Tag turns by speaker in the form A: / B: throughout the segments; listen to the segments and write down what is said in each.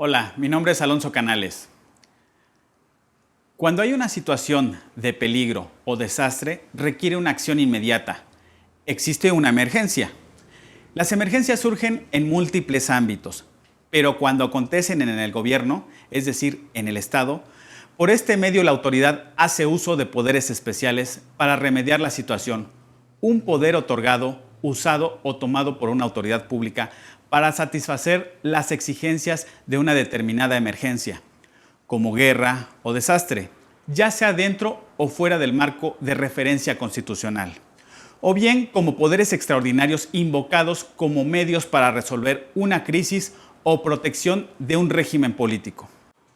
A: Hola, mi nombre es Alonso Canales. Cuando hay una situación de peligro o desastre, requiere una acción inmediata. Existe una emergencia. Las emergencias surgen en múltiples ámbitos, pero cuando acontecen en el gobierno, es decir, en el Estado, por este medio la autoridad hace uso de poderes especiales para remediar la situación. Un poder otorgado, usado o tomado por una autoridad pública para satisfacer las exigencias de una determinada emergencia, como guerra o desastre, ya sea dentro o fuera del marco de referencia constitucional, o bien como poderes extraordinarios invocados como medios para resolver una crisis o protección de un régimen político.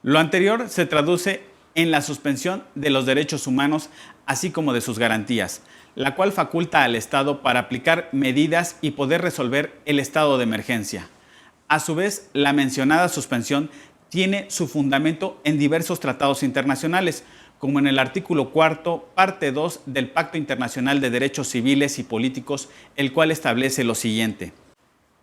A: Lo anterior se traduce en la suspensión de los derechos humanos, así como de sus garantías, la cual faculta al Estado para aplicar medidas y poder resolver el estado de emergencia. A su vez, la mencionada suspensión tiene su fundamento en diversos tratados internacionales, como en el artículo 4, parte 2 del Pacto Internacional de Derechos Civiles y Políticos, el cual establece lo siguiente.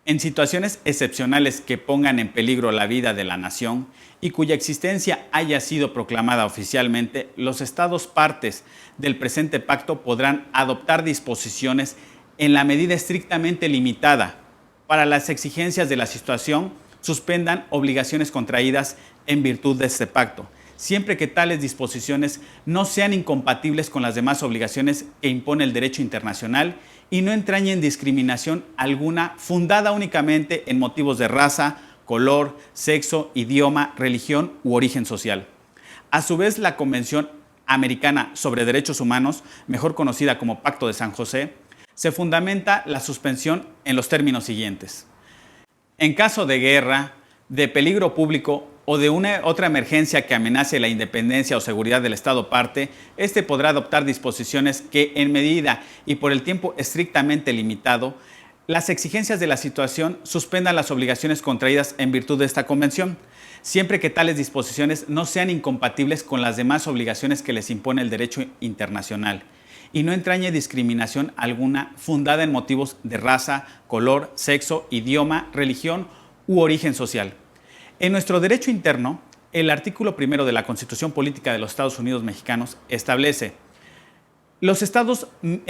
A: En situaciones excepcionales que pongan en peligro la vida de la nación y cuya existencia haya sido proclamada oficialmente, los Estados partes del presente pacto podrán adoptar disposiciones en la medida estrictamente limitada para las exigencias de la situación, suspendan obligaciones contraídas en virtud de este pacto, siempre que tales disposiciones no sean incompatibles con las demás obligaciones que impone el derecho internacional y no entrañen discriminación alguna fundada únicamente en motivos de raza, color, sexo, idioma, religión u origen social. A su vez, la Convención Americana sobre Derechos Humanos, mejor conocida como Pacto de San José, se fundamenta la suspensión en los términos siguientes. En caso de guerra, de peligro público o de una otra emergencia que amenace la independencia o seguridad del Estado parte, este podrá adoptar disposiciones que, en medida y por el tiempo estrictamente limitado, las exigencias de la situación suspendan las obligaciones contraídas en virtud de esta convención, siempre que tales disposiciones no sean incompatibles con las demás obligaciones que les impone el derecho internacional y no entrañe discriminación alguna fundada en motivos de raza, color, sexo, idioma, religión u origen social. En nuestro derecho interno, el artículo 1 de la Constitución Política de los Estados Unidos Mexicanos establece: en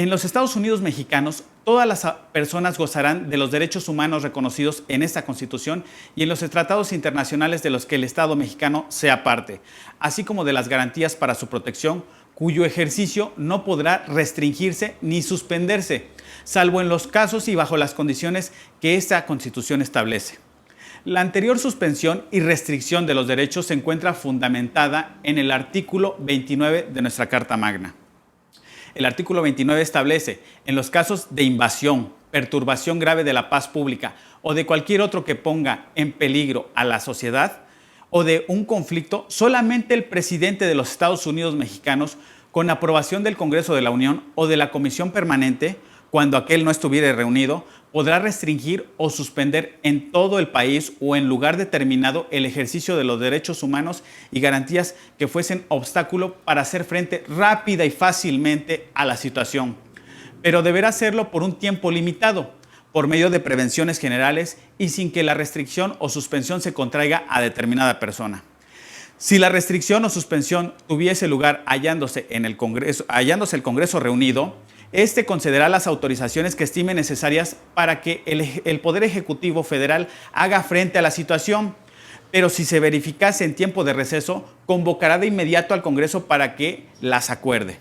A: los Estados Unidos Mexicanos, todas las personas gozarán de los derechos humanos reconocidos en esta Constitución y en los tratados internacionales de los que el Estado mexicano sea parte, así como de las garantías para su protección, cuyo ejercicio no podrá restringirse ni suspenderse, salvo en los casos y bajo las condiciones que esta Constitución establece. La anterior suspensión y restricción de los derechos se encuentra fundamentada en el artículo 29 de nuestra Carta Magna. El artículo 29 establece: en los casos de invasión, perturbación grave de la paz pública o de cualquier otro que ponga en peligro a la sociedad o de un conflicto, solamente el presidente de los Estados Unidos Mexicanos, con aprobación del Congreso de la Unión o de la Comisión Permanente, cuando aquel no estuviera reunido, podrá restringir o suspender en todo el país o en lugar determinado el ejercicio de los derechos humanos y garantías que fuesen obstáculo para hacer frente rápida y fácilmente a la situación. Pero deberá hacerlo por un tiempo limitado, por medio de prevenciones generales y sin que la restricción o suspensión se contraiga a determinada persona. Si la restricción o suspensión tuviese lugar hallándose el Congreso reunido, este concederá las autorizaciones que estime necesarias para que el Poder Ejecutivo Federal haga frente a la situación, pero si se verificase en tiempo de receso, convocará de inmediato al Congreso para que las acuerde.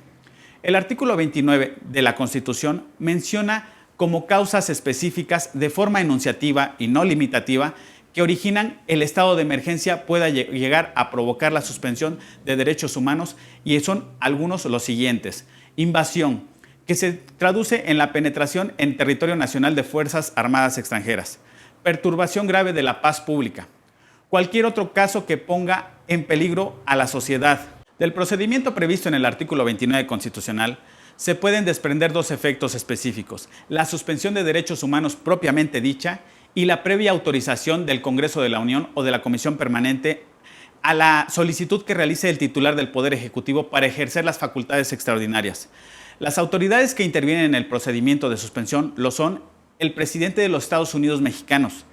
A: El artículo 29 de la Constitución menciona como causas específicas de forma enunciativa y no limitativa que originan el estado de emergencia pueda llegar a provocar la suspensión de derechos humanos, y son algunos los siguientes: invasión, que se traduce en la penetración en territorio nacional de fuerzas armadas extranjeras; perturbación grave de la paz pública; cualquier otro caso que ponga en peligro a la sociedad. Del procedimiento previsto en el artículo 29 constitucional, se pueden desprender dos efectos específicos: la suspensión de derechos humanos propiamente dicha y la previa autorización del Congreso de la Unión o de la Comisión Permanente a la solicitud que realice el titular del Poder Ejecutivo para ejercer las facultades extraordinarias. Las autoridades que intervienen en el procedimiento de suspensión lo son el presidente de los Estados Unidos Mexicanos,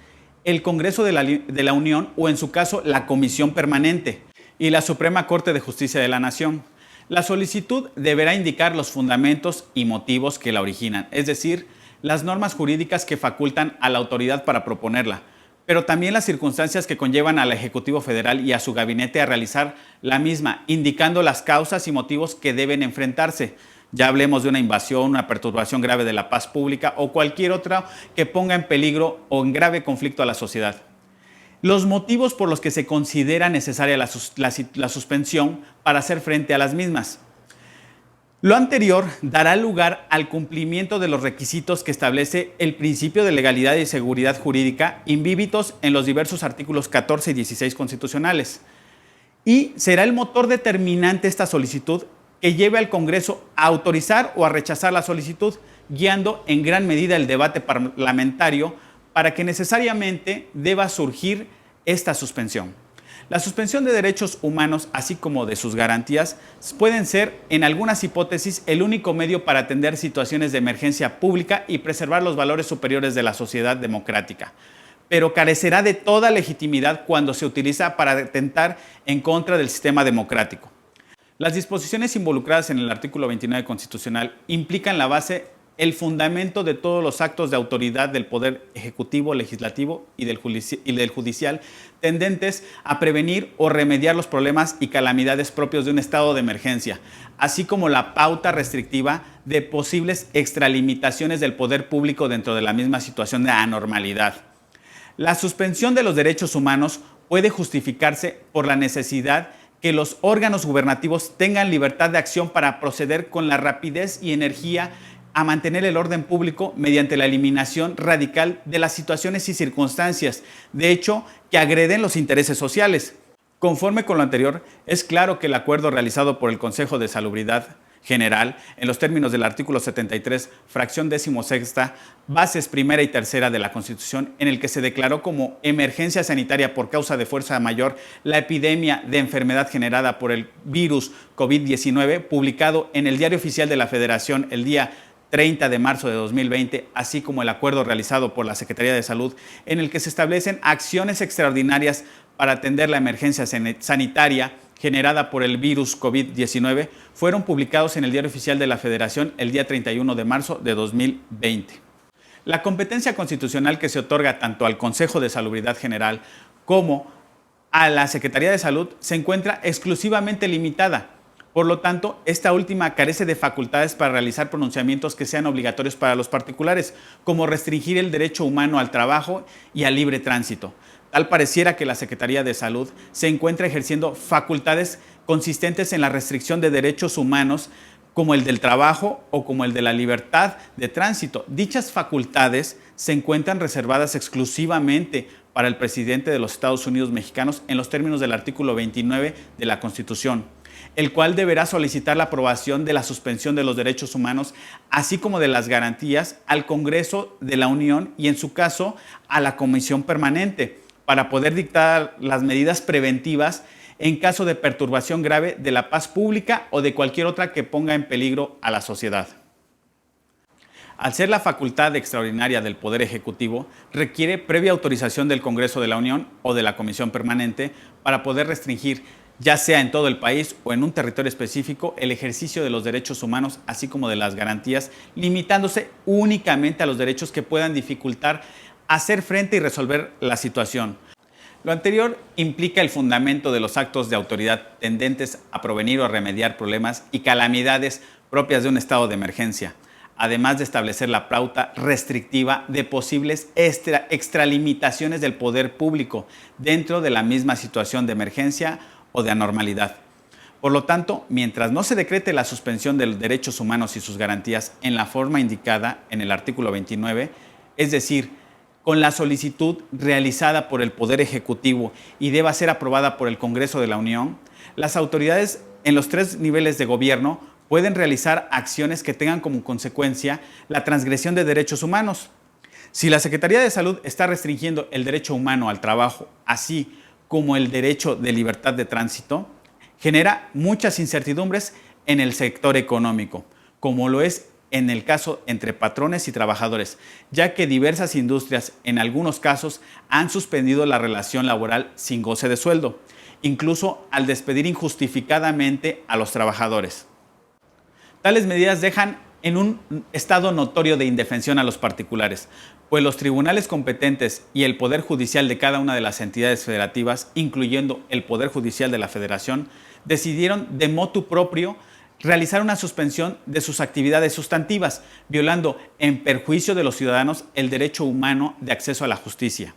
A: el Congreso de la Unión o en su caso la Comisión Permanente y la Suprema Corte de Justicia de la Nación. La solicitud deberá indicar los fundamentos y motivos que la originan, es decir, las normas jurídicas que facultan a la autoridad para proponerla, pero también las circunstancias que conllevan al Ejecutivo Federal y a su gabinete a realizar la misma, indicando las causas y motivos que deben enfrentarse. Ya hablemos de una invasión, una perturbación grave de la paz pública o cualquier otra que ponga en peligro o en grave conflicto a la sociedad. Los motivos por los que se considera necesaria la suspensión para hacer frente a las mismas. Lo anterior dará lugar al cumplimiento de los requisitos que establece el principio de legalidad y seguridad jurídica imbibitos en los diversos artículos 14 y 16 constitucionales. Y será el motor determinante esta solicitud que lleve al Congreso a autorizar o a rechazar la solicitud, guiando en gran medida el debate parlamentario para que necesariamente deba surgir esta suspensión. La suspensión de derechos humanos, así como de sus garantías, pueden ser, en algunas hipótesis, el único medio para atender situaciones de emergencia pública y preservar los valores superiores de la sociedad democrática, pero carecerá de toda legitimidad cuando se utiliza para atentar en contra del sistema democrático. Las disposiciones involucradas en el artículo 29 constitucional implican la base, el fundamento de todos los actos de autoridad del Poder Ejecutivo, Legislativo y del Judicial tendentes a prevenir o remediar los problemas y calamidades propios de un estado de emergencia, así como la pauta restrictiva de posibles extralimitaciones del poder público dentro de la misma situación de anormalidad. La suspensión de los derechos humanos puede justificarse por la necesidad que los órganos gubernativos tengan libertad de acción para proceder con la rapidez y energía a mantener el orden público mediante la eliminación radical de las situaciones y circunstancias, de hecho, que agreden los intereses sociales. Conforme con lo anterior, es claro que el acuerdo realizado por el Consejo de Salubridad General, en los términos del artículo 73, fracción 16ª, bases primera y tercera de la Constitución, en el que se declaró como emergencia sanitaria por causa de fuerza mayor la epidemia de enfermedad generada por el virus COVID-19, publicado en el Diario Oficial de la Federación el día 30 de marzo de 2020, así como el acuerdo realizado por la Secretaría de Salud, en el que se establecen acciones extraordinarias para atender la emergencia sanitaria generada por el virus COVID-19, fueron publicados en el Diario Oficial de la Federación el día 31 de marzo de 2020. La competencia constitucional que se otorga tanto al Consejo de Salubridad General como a la Secretaría de Salud se encuentra exclusivamente limitada. Por lo tanto, esta última carece de facultades para realizar pronunciamientos que sean obligatorios para los particulares, como restringir el derecho humano al trabajo y al libre tránsito. Tal pareciera que la Secretaría de Salud se encuentra ejerciendo facultades consistentes en la restricción de derechos humanos como el del trabajo o como el de la libertad de tránsito. Dichas facultades se encuentran reservadas exclusivamente para el presidente de los Estados Unidos mexicanos en los términos del artículo 29 de la Constitución, el cual deberá solicitar la aprobación de la suspensión de los derechos humanos, así como de las garantías, al Congreso de la Unión y, en su caso, a la Comisión Permanente, para poder dictar las medidas preventivas en caso de perturbación grave de la paz pública o de cualquier otra que ponga en peligro a la sociedad. Al ser la facultad extraordinaria del Poder Ejecutivo, requiere previa autorización del Congreso de la Unión o de la Comisión Permanente para poder restringir, ya sea en todo el país o en un territorio específico, el ejercicio de los derechos humanos, así como de las garantías, limitándose únicamente a los derechos que puedan dificultar hacer frente y resolver la situación. Lo anterior implica el fundamento de los actos de autoridad tendentes a prevenir o remediar problemas y calamidades propias de un estado de emergencia, además de establecer la pauta restrictiva de posibles extralimitaciones del poder público dentro de la misma situación de emergencia o de anormalidad. Por lo tanto, mientras no se decrete la suspensión de los derechos humanos y sus garantías en la forma indicada en el artículo 29, es decir, con la solicitud realizada por el Poder Ejecutivo y deba ser aprobada por el Congreso de la Unión, las autoridades en los 3 niveles de gobierno pueden realizar acciones que tengan como consecuencia la transgresión de derechos humanos. Si la Secretaría de Salud está restringiendo el derecho humano al trabajo, así como el derecho de libertad de tránsito, genera muchas incertidumbres en el sector económico, como lo es en el caso entre patrones y trabajadores, ya que diversas industrias en algunos casos han suspendido la relación laboral sin goce de sueldo, incluso al despedir injustificadamente a los trabajadores. Tales medidas dejan en un estado notorio de indefensión a los particulares, pues los tribunales competentes y el Poder Judicial de cada una de las entidades federativas, incluyendo el Poder Judicial de la Federación, decidieron de motu propio realizar una suspensión de sus actividades sustantivas, violando en perjuicio de los ciudadanos el derecho humano de acceso a la justicia.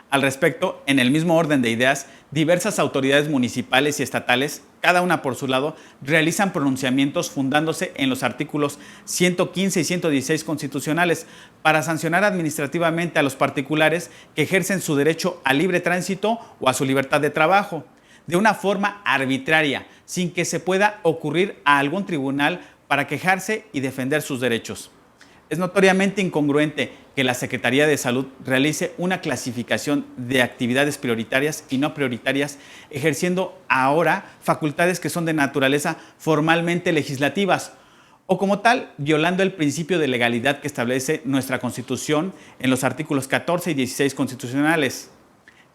A: Al respecto, en el mismo orden de ideas, diversas autoridades municipales y estatales, cada una por su lado, realizan pronunciamientos fundándose en los artículos 115 y 116 constitucionales para sancionar administrativamente a los particulares que ejercen su derecho al libre tránsito o a su libertad de trabajo, de una forma arbitraria, sin que se pueda ocurrir a algún tribunal para quejarse y defender sus derechos. Es notoriamente incongruente que la Secretaría de Salud realice una clasificación de actividades prioritarias y no prioritarias, ejerciendo ahora facultades que son de naturaleza formalmente legislativas, o como tal, violando el principio de legalidad que establece nuestra Constitución en los artículos 14 y 16 constitucionales,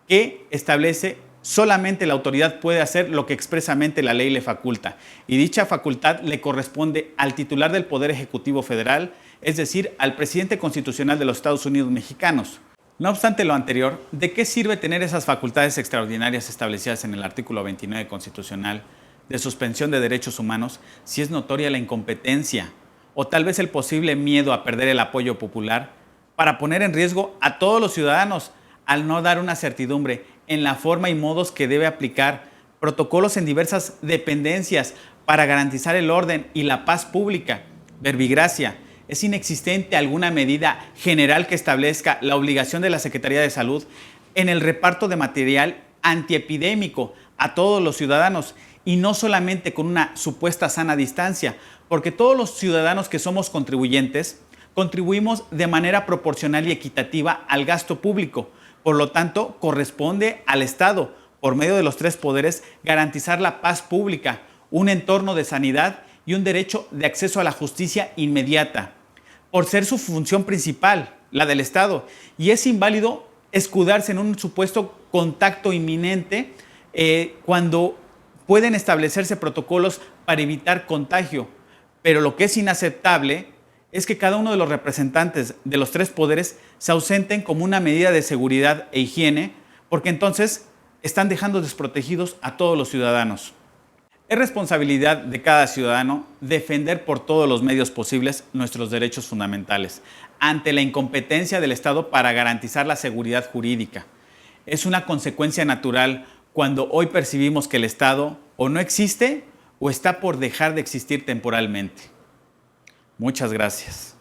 A: que establece solamente la autoridad puede hacer lo que expresamente la ley le faculta, y dicha facultad le corresponde al titular del Poder Ejecutivo Federal, es decir, al presidente constitucional de los Estados Unidos mexicanos. No obstante lo anterior, ¿de qué sirve tener esas facultades extraordinarias establecidas en el artículo 29 constitucional de suspensión de derechos humanos si es notoria la incompetencia o tal vez el posible miedo a perder el apoyo popular para poner en riesgo a todos los ciudadanos al no dar una certidumbre en la forma y modos que debe aplicar protocolos en diversas dependencias para garantizar el orden y la paz pública? Verbigracia. ¿Es inexistente alguna medida general que establezca la obligación de la Secretaría de Salud en el reparto de material antiepidémico a todos los ciudadanos y no solamente con una supuesta sana distancia? Porque todos los ciudadanos que somos contribuyentes contribuimos de manera proporcional y equitativa al gasto público. Por lo tanto, corresponde al Estado, por medio de los tres poderes, garantizar la paz pública, un entorno de sanidad y un derecho de acceso a la justicia inmediata, por ser su función principal, la del Estado. Y es inválido escudarse en un supuesto contacto inminente cuando pueden establecerse protocolos para evitar contagio. Pero lo que es inaceptable es que cada uno de los representantes de los tres poderes se ausenten como una medida de seguridad e higiene, porque entonces están dejando desprotegidos a todos los ciudadanos. Es responsabilidad de cada ciudadano defender por todos los medios posibles nuestros derechos fundamentales ante la incompetencia del Estado para garantizar la seguridad jurídica. Es una consecuencia natural cuando hoy percibimos que el Estado o no existe o está por dejar de existir temporalmente. Muchas gracias.